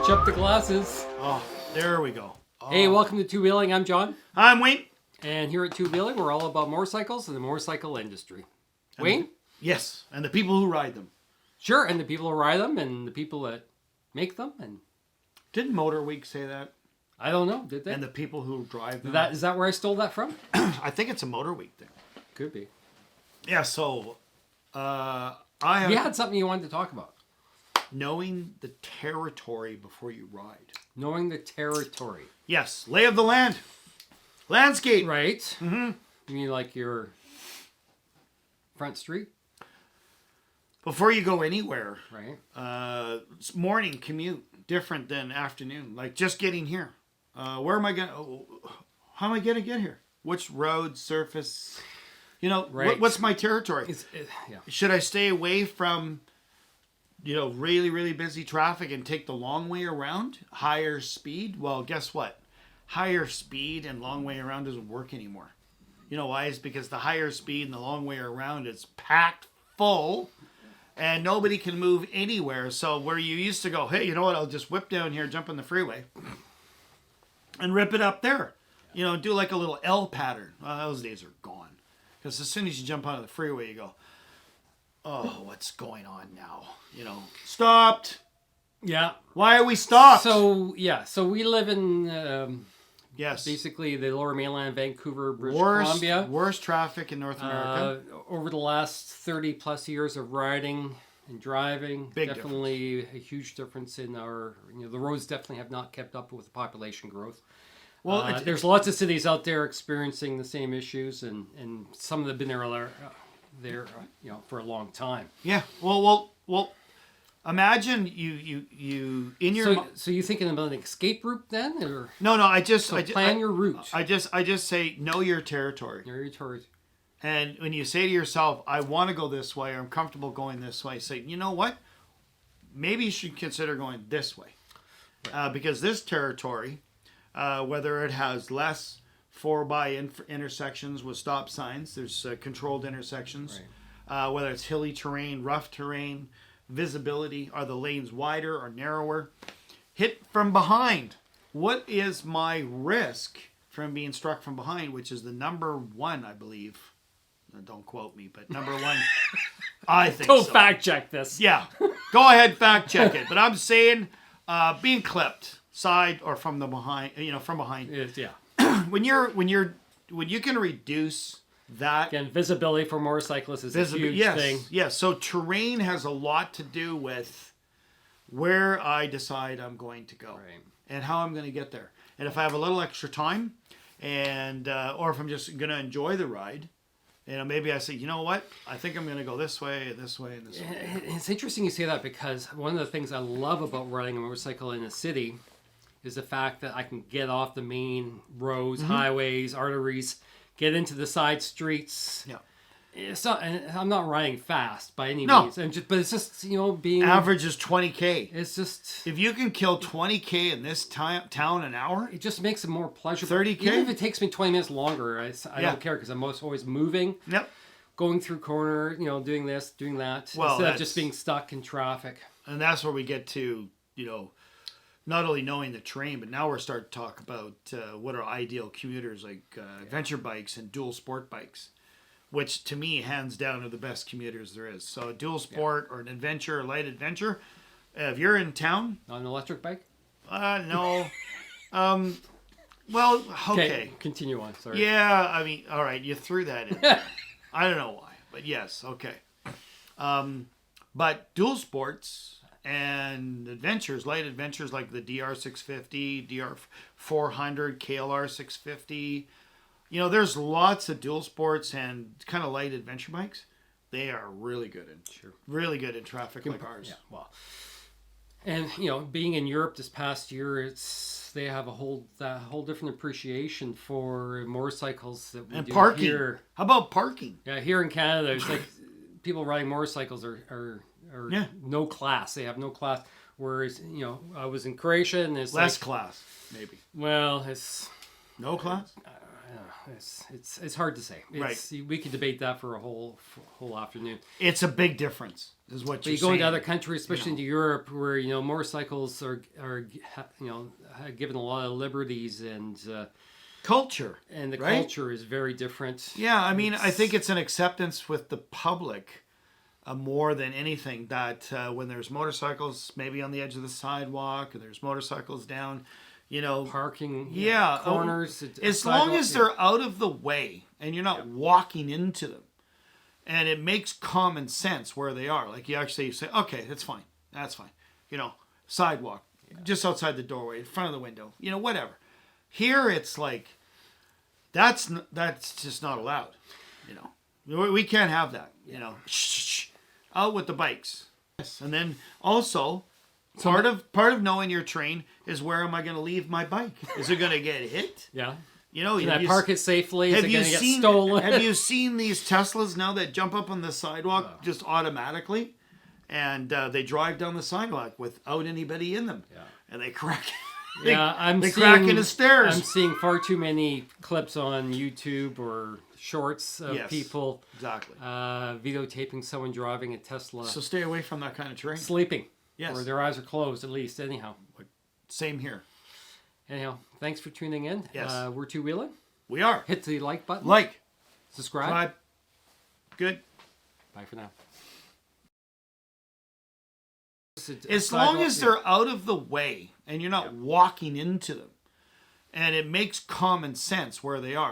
Reach up the glasses. Oh, there we go. Oh. Hey, welcome to Two Wheeling. I'm John. I'm Wayne. And here at Two Wheeling, we're all about motorcycles and the motorcycle industry. Wayne? Yes, and the people who ride them. Sure, and the people who ride them and the people that make them. And Didn't Motor Week say that? I don't know, did they? And the people who drive them. Is that where I stole that from? I think it's a Motor Week thing. Could be. Yeah, so I have You had something you wanted to talk about. knowing the territory before you ride. Knowing the territory. Yes, lay of the land. Landscape. Right. Mm-hmm. You mean like your front street? Before you go anywhere, Right. morning commute different than afternoon. Like just getting here. Where am I going? How am I going to get here? Which road, surface? You know, Right. what's my territory? Yeah. Should I stay away from, really, really busy traffic and take the long way around? Higher speed? Well, guess what? Higher speed and long way around doesn't work anymore. You know why? It's because the higher speed and the long way around is packed full and nobody can move anywhere. So where you used to go, hey, you know what? I'll just whip down here, jump on the freeway and rip it up there. Do like a little L pattern. Well, those days are gone. Because as soon as you jump onto the freeway, you go, oh, what's going on now? Stopped. Yeah. Why are we stopped? So we live in yes, basically the Lower Mainland, Vancouver, British worst, Columbia. worst traffic in North America. Over the last 30 plus years of riding and driving, Big definitely a huge difference in our, the roads definitely have not kept up with the population growth. Well, there's lots of cities out there experiencing the same issues, and some of them have been there for a long time. Yeah. Well. Imagine you in your. So you thinking about an escape route then, or No. I just plan your route. I just say know your territory. Your territory. And when you say to yourself, I want to go this way, or I'm comfortable going this way, say, you know what? Maybe you should consider going this way. Right. Because this territory, whether it has less 4x intersections with stop signs, there's controlled intersections, right. Whether it's hilly terrain, rough terrain, visibility, are the lanes wider or narrower? Hit from behind. What is my risk from being struck from behind, which is the number one, I believe. Don't quote me, but number one, I think Don't so. fact check this. Yeah, go ahead, fact check it. But I'm saying being clipped side or from the behind, from behind. Yeah. When you can reduce that. Again, visibility for motorcyclists is a huge thing. Yes. So terrain has a lot to do with where I decide I'm going to go, right. and how I'm going to get there. And if I have a little extra time, and or if I'm just going to enjoy the ride. Maybe I say, you know what? I think I'm going to go this way, and this way, and this way. It's interesting you say that, because one of the things I love about riding a motorcycle in a city is the fact that I can get off the main roads, highways, arteries, get into the side streets. Yeah. It's not, and I'm not riding fast by any means. But it's just, being... Average is 20K. It's just... If you can kill 20K in this town an hour... It just makes it more pleasurable. 30K? Even if it takes me 20 minutes longer, I don't care, because I'm always moving. Yep. Going through corner, doing this, doing that. Well, instead of just being stuck in traffic. And that's where we get to, not only knowing the terrain, but now we're starting to talk about what are ideal commuters, like adventure bikes and dual sport bikes. Which to me, hands down, are the best commuters there is. So a dual sport or an adventure, a light adventure. If you're in town... On an electric bike? No. Well, okay. Continue on, sorry. Yeah, I mean, all right, you threw that in. I don't know why, but yes, okay. But dual sports and adventures, light adventures like the DR650, DR400, KLR 650... there's lots of dual sports and kind of light adventure bikes. They are really good in traffic like ours. Yeah, well, and being in Europe this past year, they have a whole different appreciation for motorcycles that we do parking. Here. How about parking? Yeah, here in Canada, it's like people riding motorcycles are no class. They have no class. Whereas I was in Croatia and it's less class maybe. Well, it's no class. It's hard to say. We could debate that for a whole afternoon. It's a big difference, is what But you're you go saying. into other countries, especially into Europe, where motorcycles are given a lot of liberties, and Culture. the right? culture is very different. Yeah, I mean, I think it's an acceptance with the public more than anything that when there's motorcycles maybe on the edge of the sidewalk, or there's motorcycles down, Parking, yeah, corners. as long as they're out of the way and you're not walking into them, and it makes common sense where they are. Like you actually say, okay, that's fine. Sidewalk, just outside the doorway, in front of the window, whatever. Here it's like, that's just not allowed. We can't have that. Shh, out with the bikes. And then also, part of knowing your terrain is, where am I going to leave my bike? Is it going to get hit? Yeah. Can I park it safely? Is Have it you going to get seen? stolen? Have you seen these Teslas now that jump up on the sidewalk just automatically, and they drive down the sidewalk without anybody in them, and they crack. They crack into stairs. I'm seeing far too many clips on YouTube or shorts of people exactly videotaping someone driving a Tesla. So stay away from that kind of terrain. Sleeping. Yes. Or their eyes are closed, at least. Anyhow. Same here. Anyhow, thanks for tuning in. Yes. We're Two Wheeling. We are. Hit the like button. Subscribe. Good. Bye for now. As long as they're out of the way and you're not walking into them, and it makes common sense where they are.